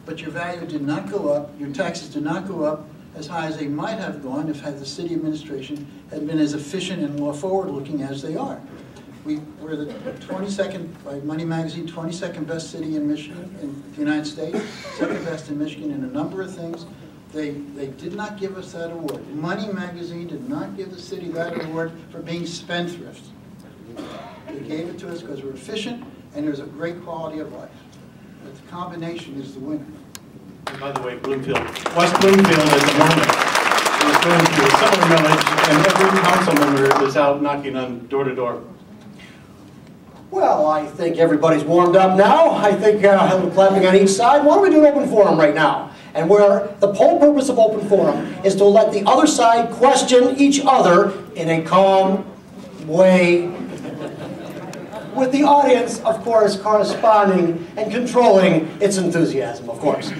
but your value did not go up, your taxes did not go up as high as they might have gone if the city administration had been as efficient and more forward-looking as they are. We're the 22nd, by Money Magazine, 22nd best city in Michigan, in the United States, second best in Michigan in a number of things. They did not give us that award. Money Magazine did not give the city that award for being spendthrifts. They gave it to us because we're efficient and there's a great quality of life. But the combination is the winner. And by the way, West Bloomfield at the moment is going through a summer millage, and every council member is out knocking on door to door. Well, I think everybody's warmed up now. I think a little clapping on each side. Why don't we do an open forum right now? And where the whole purpose of open forum is to let the other side question each other in a calm way, with the audience, of course, corresponding and controlling its enthusiasm, of course.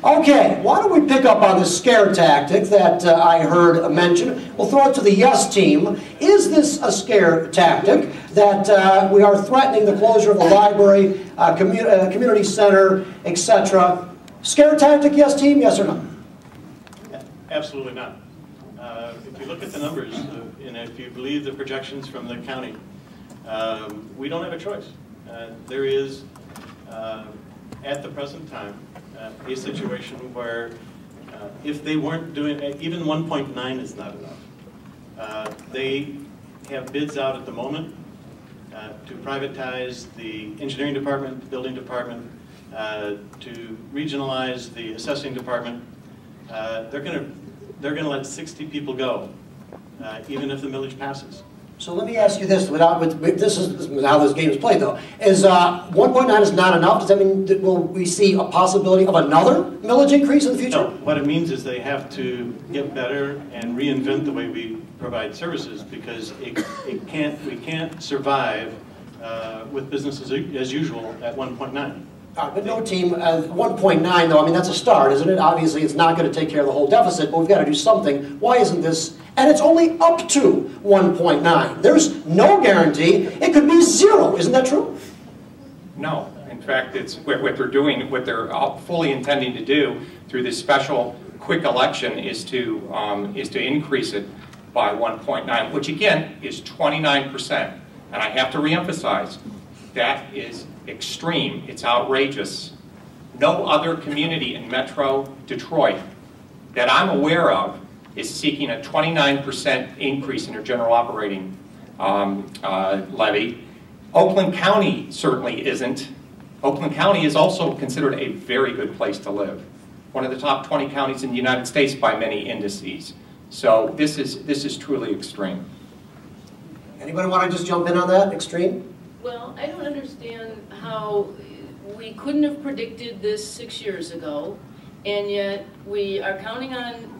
Okay, why don't we pick up on the scare tactic that I heard mentioned. We'll throw it to the yes team. Is this a scare tactic that we are threatening the closure of the library, community center, etc.? Scare tactic, yes team, yes or no? Absolutely not. If you look at the numbers, and if you believe the projections from the county, we don't have a choice. There is, at the present time, a situation where if they weren't doing, even 1.9 is not enough. They have bids out at the moment to privatize the engineering department, the building department, to regionalize the assessing department. They're going to let 60 people go, even if the millage passes. So let me ask you this: this is how this game is played, though. Is 1.9 is not enough? Does that mean that will we see a possibility of another millage increase in the future? No. What it means is they have to get better and reinvent the way we provide services, because we can't survive with business as usual at 1.9. But no team, 1.9 though, I mean that's a start, isn't it? Obviously it's not going to take care of the whole deficit, but we've got to do something. Why isn't this? And it's only up to 1.9. There's no guarantee. It could be 0. Isn't that true? No. In fact, it's what they're doing, what they're fully intending to do through this special quick election is to increase it by 1.9, which again is 29%. And I have to reemphasize, that is extreme. It's outrageous. No other community in Metro Detroit that I'm aware of is seeking a 29% increase in their general operating levy. Oakland County certainly isn't. Oakland County is also considered a very good place to live. One of the top 20 counties in the United States by many indices. So this is truly extreme. Anybody want to just jump in on that? Extreme? Well, I don't understand how we couldn't have predicted this 6 years ago, and yet we are counting on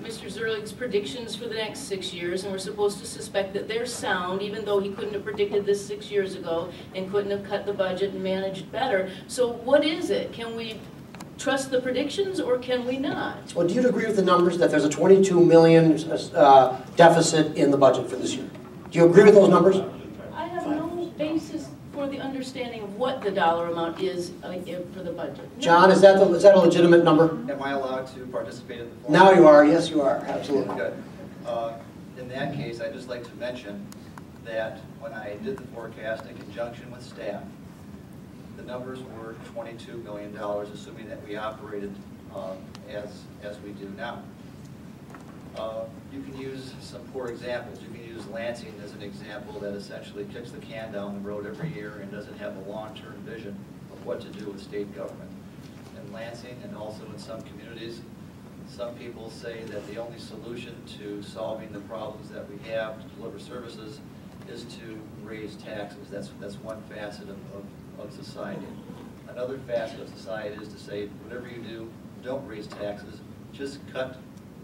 Mr. Szerlag's predictions for the next 6 years, and we're supposed to suspect that they're sound, even though he couldn't have predicted this 6 years ago and couldn't have cut the budget and managed better. So what is it? Can we trust the predictions, or can we not? Well, do you agree with the numbers that there's a $22 million deficit in the budget for this year? Do you agree with those numbers? I have no basis for the understanding of what the dollar amount is for the budget. No. John, is that a legitimate number? Am I allowed to participate in the forum? Now you are. Yes, you are. Absolutely. Good. In that case, I'd just like to mention that when I did the forecast in conjunction with staff, the numbers were $22 million, assuming that we operated as we do now. You can use some poor examples. You can use Lansing as an example that essentially kicks the can down the road every year and doesn't have a long-term vision of what to do with state government. In Lansing and also in some communities, some people say that the only solution to solving the problems that we have to deliver services is to raise taxes. That's one facet of society. Another facet of society is to say, whatever you do, don't raise taxes, just cut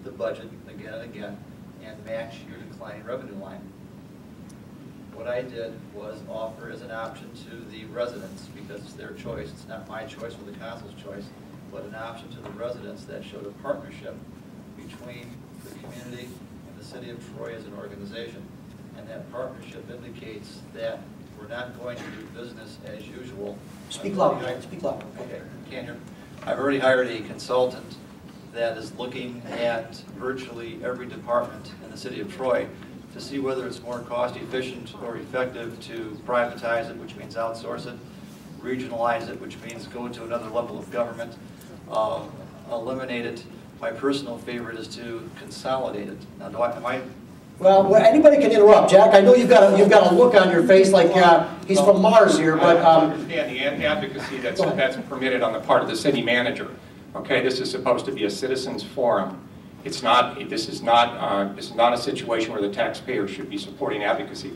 the budget again and again and match your declining revenue line. What I did was offer as an option to the residents, because it's their choice, it's not my choice or the council's choice, but an option to the residents that showed a partnership between the community and the city of Troy as an organization. And that partnership indicates that we're not going to do business as usual. Speak louder. Speak louder. Okay, can't hear. I've already hired a consultant that is looking at virtually every department in the city of Troy to see whether it's more cost efficient or effective to privatize it, which means outsource it, regionalize it, which means go to another level of government, eliminate it. My personal favorite is to consolidate it. Now, am I? Well, anybody can interrupt. Jack, I know you've got a look on your face like he's from Mars here, but I understand the advocacy that's permitted on the part of the city manager. Okay, this is supposed to be a citizens forum. It's not. This is not a situation where the taxpayer should be supporting advocacy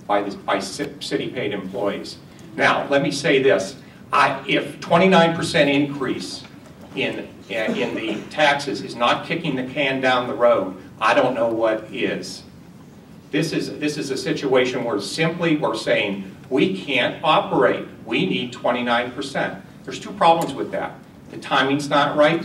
by city-paid employees. Now, let me say this: if 29% increase in the taxes is not kicking the can down the road, I don't know what is. This is a situation where simply we're saying we can't operate. We need 29%. There's two problems with that. The timing's not right,